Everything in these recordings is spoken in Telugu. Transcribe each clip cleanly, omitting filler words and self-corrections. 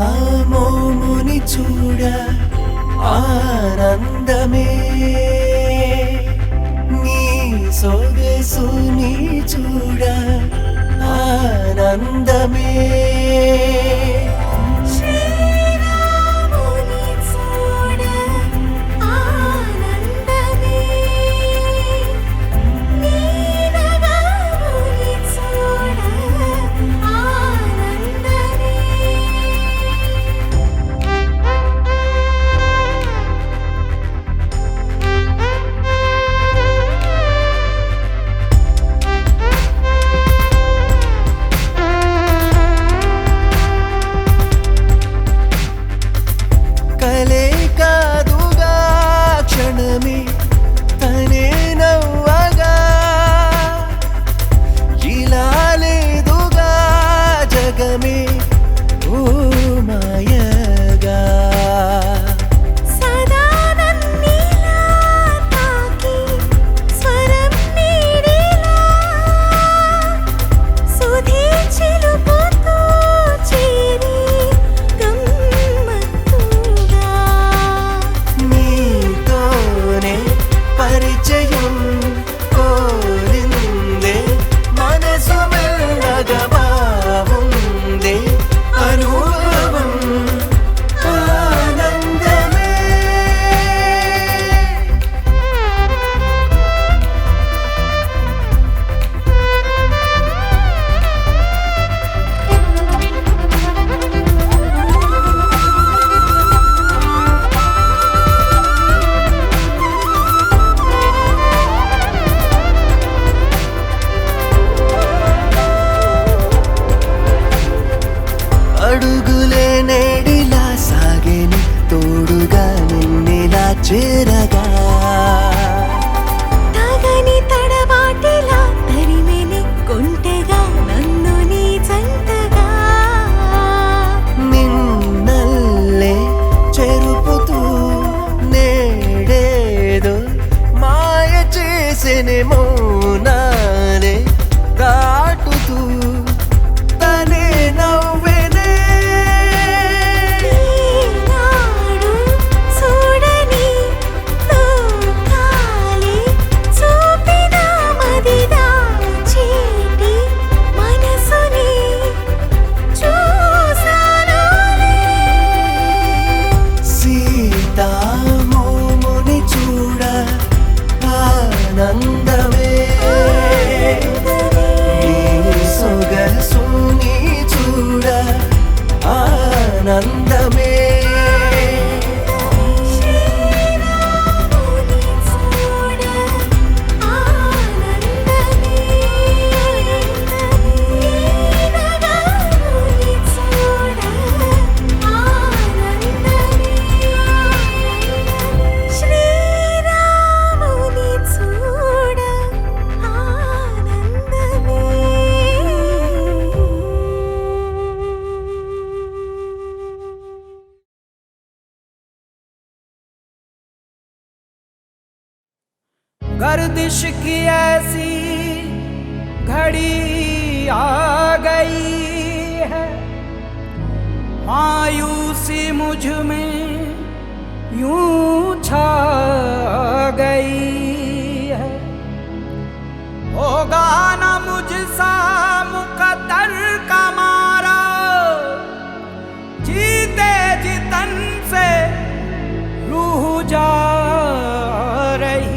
సీతామోముని చూడ ఆనందమే, నీ సొగసుని చూడ ఆనందమే. అడుగులే నేడిలా సాగేని తోడుగా నిన్నిలా చేరగా, తగని తడబాటిలా తరిమెని కొంటెగా నన్ను నీ జంటగా, నిన్నల్లే చెరుపుతూ నేడేదో మాయ చేసెనే మౌనాలే దాటుతూ తనే నవ్వే. ఆనందమే, నీ సొగసుని చూడ ఆనందమే. गर्दिश की ऐसी घड़ी आ गई है, मायूसी मुझ में यूं छा गई है। होगा ना मुझसा मुकद्दर का मारा, जीते जी तन से रूह जा रही।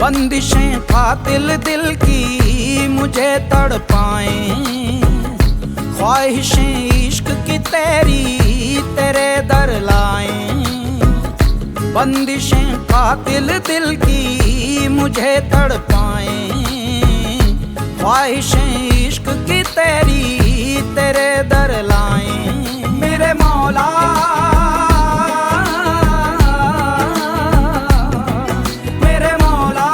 बंदिशें कातिल दिल की मुझे तड़पाएं, ख्वाहिशें इश्क की तेरी तेरे दर ला बंदिशें कातिल दिल की मुझे तड़पाएं, ख्वाहिशें इश्क की तेरी तेरे दर लाएं। मेरे मौला मेरे मौला,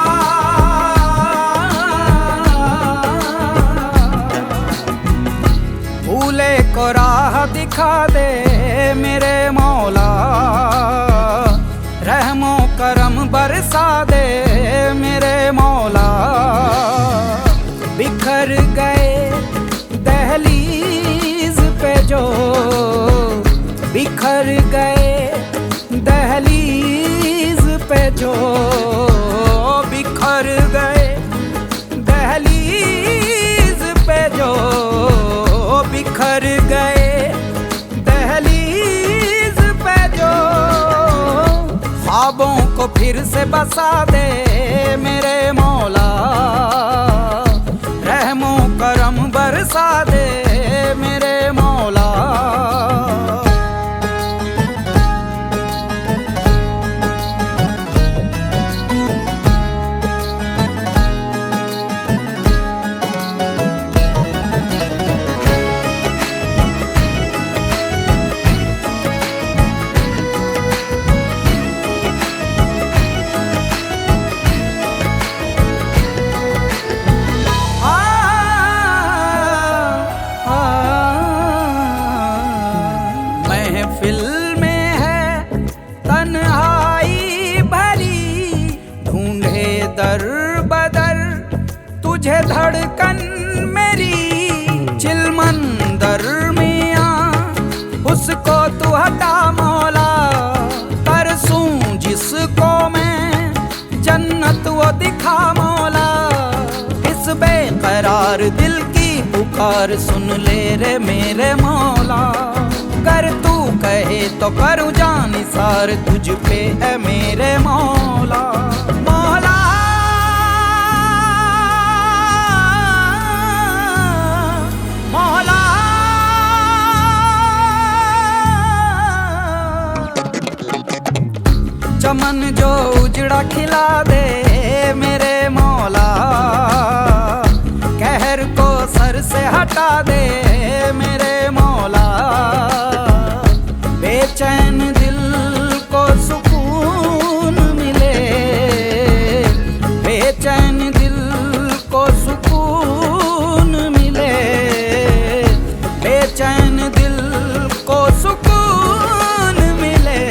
भूले को राह दिखा दे मेरे मौला, रहमो करम बरसा दे मेरे मौला। बिखर गए दहलीज पे जो, बिखर गए दहलीज पे जो, बिखर गए दहलीज पे जो, बिखर गए दहलीज पे जो। ख्वाबों को फिर से बसा दे मेरे मौला, रहमो करम बरसा दे मेरे मौला। महफिल में है तन्हाई भरी, ढूंढे दर बदर तुझे धड़कन मेरी। चिलमंदर मियाँ उसको तू हटा मौला, तरसूं जिसको मैं जन्नत वो दिखा मौला। इस बेकरार दिल की पुकार सुन ले रे मेरे मौला, कर तू कहे तो करूं जान निसार तुझ पे है मेरे मौला। मौला मौला, चमन जो उजड़ा खिला दे मेरे मौला, कहर को सर से हटा दे मेरे मौला। बेचैन दिल को सुकून मिले, बेचैन दिल को सुकून मिले, बेचैन दिल को सुकून मिले,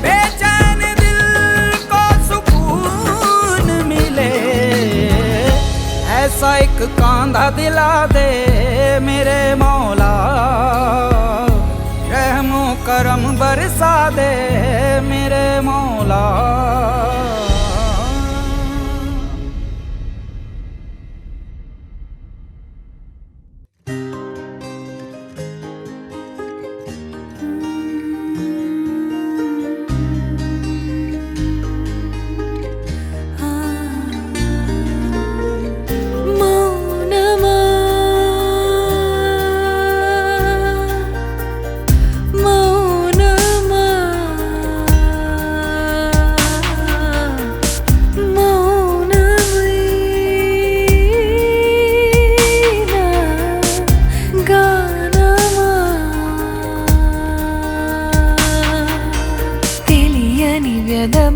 बेचैन दिल को सुकून मिले। ऐसा एक कांधा दिला दे मेरे मौला, रहमो करम बरसा दे मेरे मौला।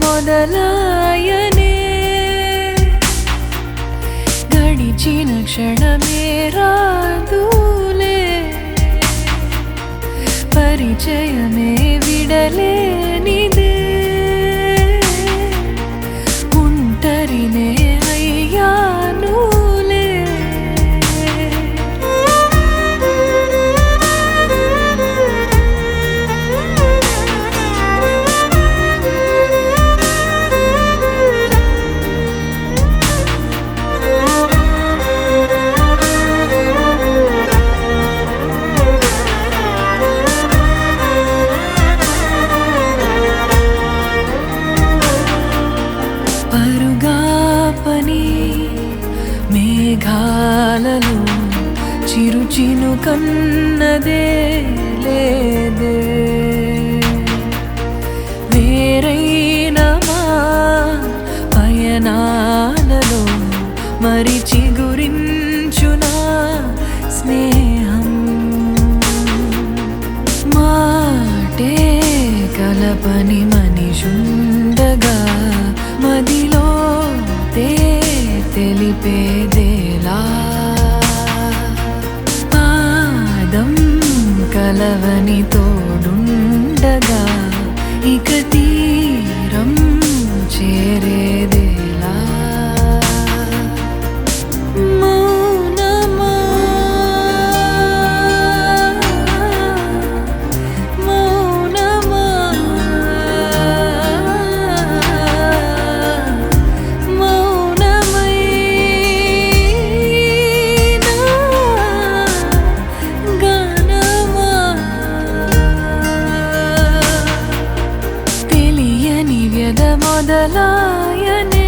మొదలాయనే గడిచిన క్షణమే రాదులే, పరిచయమే విడలేనిదే, ఒంటరినే అయ్యానులే. మేఘాలలో చిరుచిను కన్నదే లేదే, తెలపని మనిషుండగా మదిలో తెలిపేదేలా పాదం కలవని తోడుండగా ఇక తీరం చేరేదేలా మౌనమా మౌనమా మౌనమైనా గానమా తెలియని వ్యధ మొదలాయనే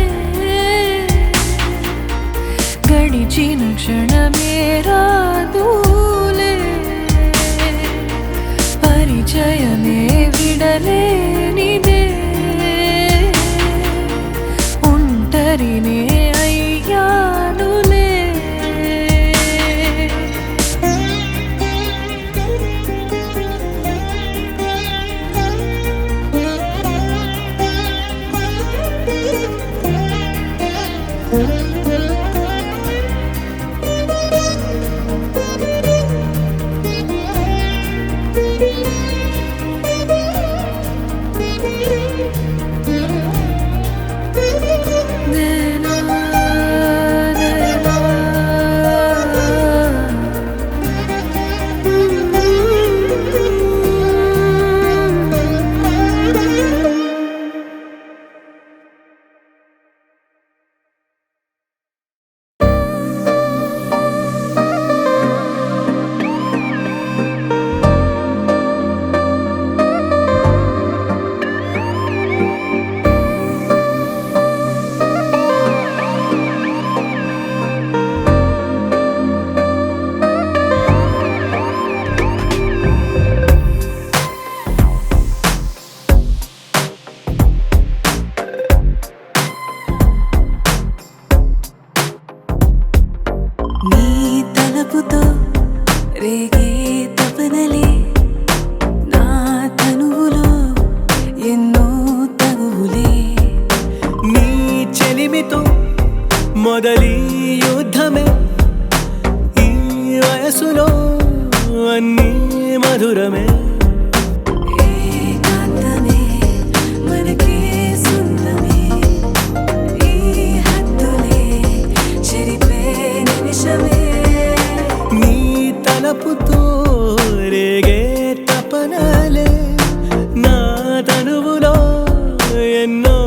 గడిచిన క్షణమే రాదులే పరిచయమే విడలేనిదే ఒంటరినే అయ్యానులే నీ తలపుతో రేగే తపనలే నా తనువులో ఎన్నో తగువులే నీ చెలిమితో మొదలి యుద్ధమే ఈ వయసులో అన్నీ మధురమే ఏకాంతమే మనకే సొంతమే ఈ హద్దులే చెరిపే నిమిషమే నీ తలపుతో రేగే తపనలే నా తనువులో ఎన్నో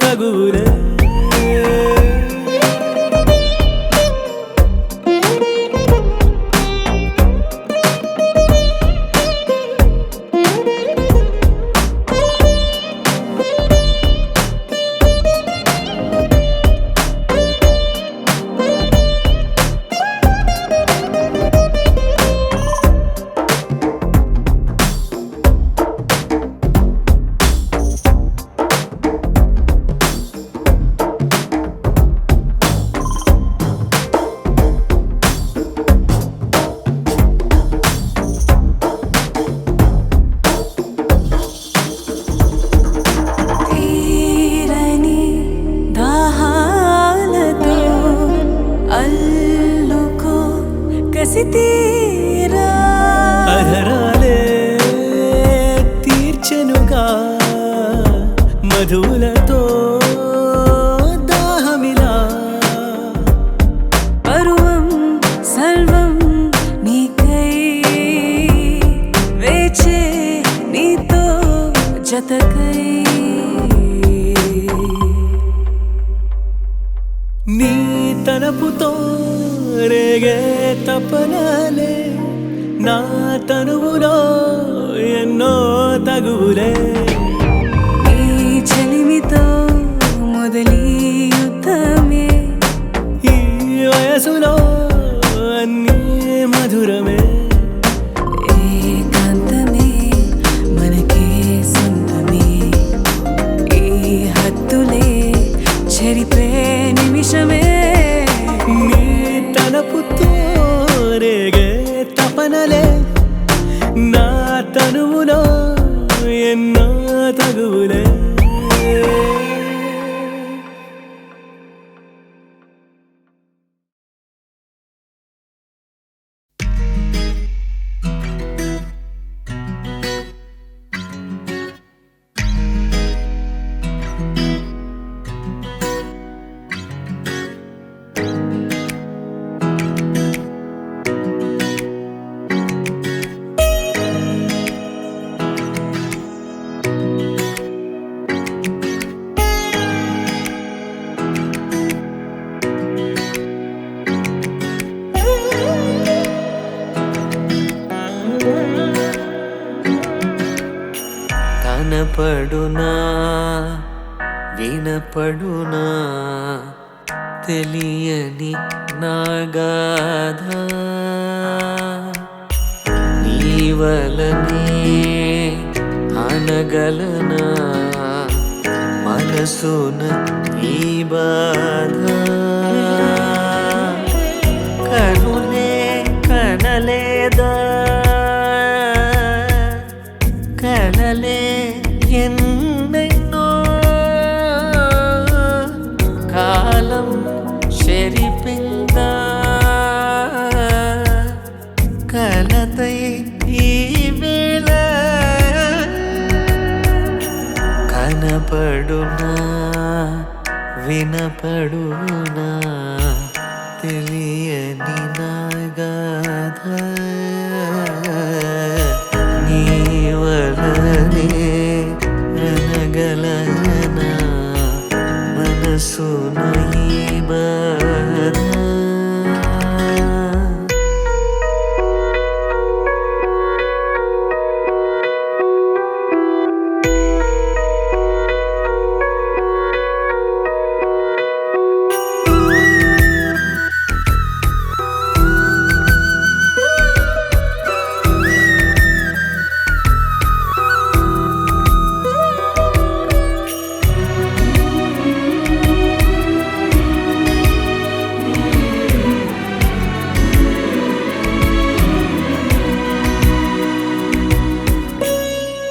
తగులే తీరని దాహాలతో అల్లుకో కసి తీరా అధరాలే తీర్చెనుగా మధులతో దాహమిలా పరువం సర్వం నీకై వేచే నీతో జతకై నీ తలపుతో రేగే తపనలే నా తనువులో ఎన్నో తగులే ఈ చెలిమితో మొదలి యుద్ధమే ఈ వయసులో అన్నీ మధురమే ఏకాంతమే మనకే సొంతమే ఈ హద్దులే చెరిపే నిమిషమే నీ తలపుతో రేగే తపనలే నా తనువులో ఎన్నో తగులే. కనపడునా వినపడునా తెలియని నాగాధ నీ వలనే అనగలనా మనసున ఈ బాధ కనులే కనలేదా కలలే ఎన్నెన్నో కాలం చెరిపిందా కలతై ఈ వేళ కనపడునా వినపడునా తెలియని నాగాధ నీ వలనే అనగలనా మనసున ఈ బాధ.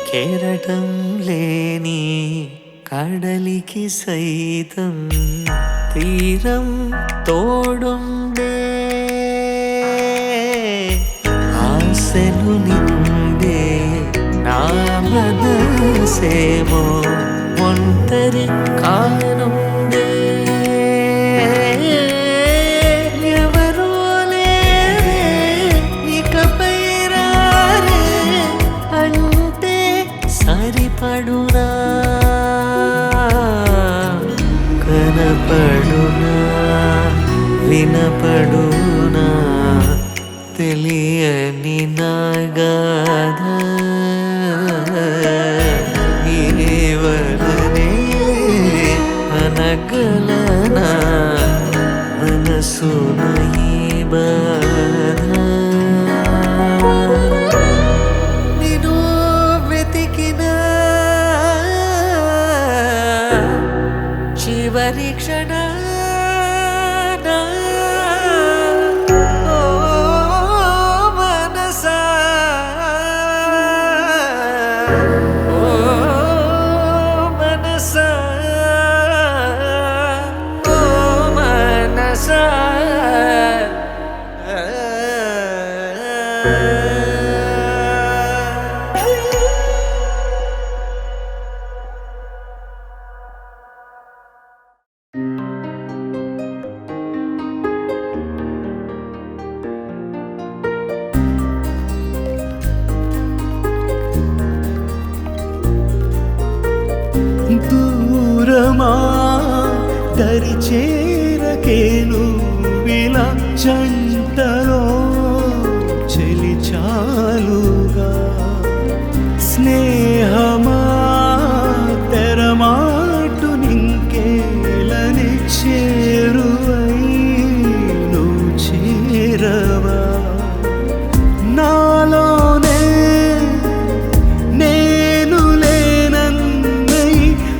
కెరటం లేని కడలికి సైతం తీరం తోడుండే ఆశలు నిండే నా మనసేమో ఒంటరి కానుండే ఎవరూ లేరే ఇకపై రారే అంటే సరిపడునా కనపడునా వినపడునా తెలియని నాగాధ నీ వలనే అనగలనా మనసున ఈ బాధ. నిన్ను వెతికిన చివరి క్షణాన ఓ మనసా ఓ మనసా ఓ మనసా దూరమా దరి చేరకేను విలా జంటలో చెలి చాలుగా స్నేహమా తెరమాటు నింకేలని చేరువై నువ్వు చేరవా నాలోనే నేను లేనన్నై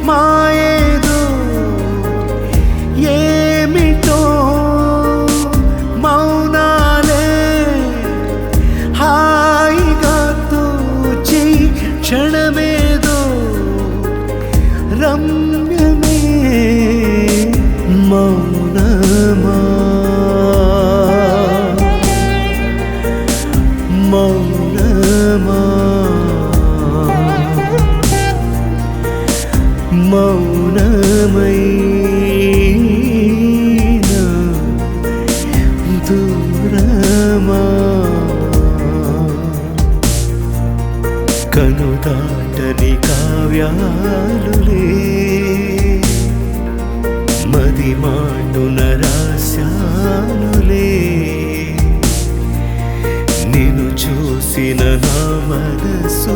మాయేదో ఏమిటో మౌనాలే హాయిగా తోచి క్షణమేదో గమ్యమే మౌనమా మౌనమా మౌనమైనా దూరమా కనుదాటని కావ్యాలులే మది మాటున రాశానులే నిన్ను చూసిన నా మనసు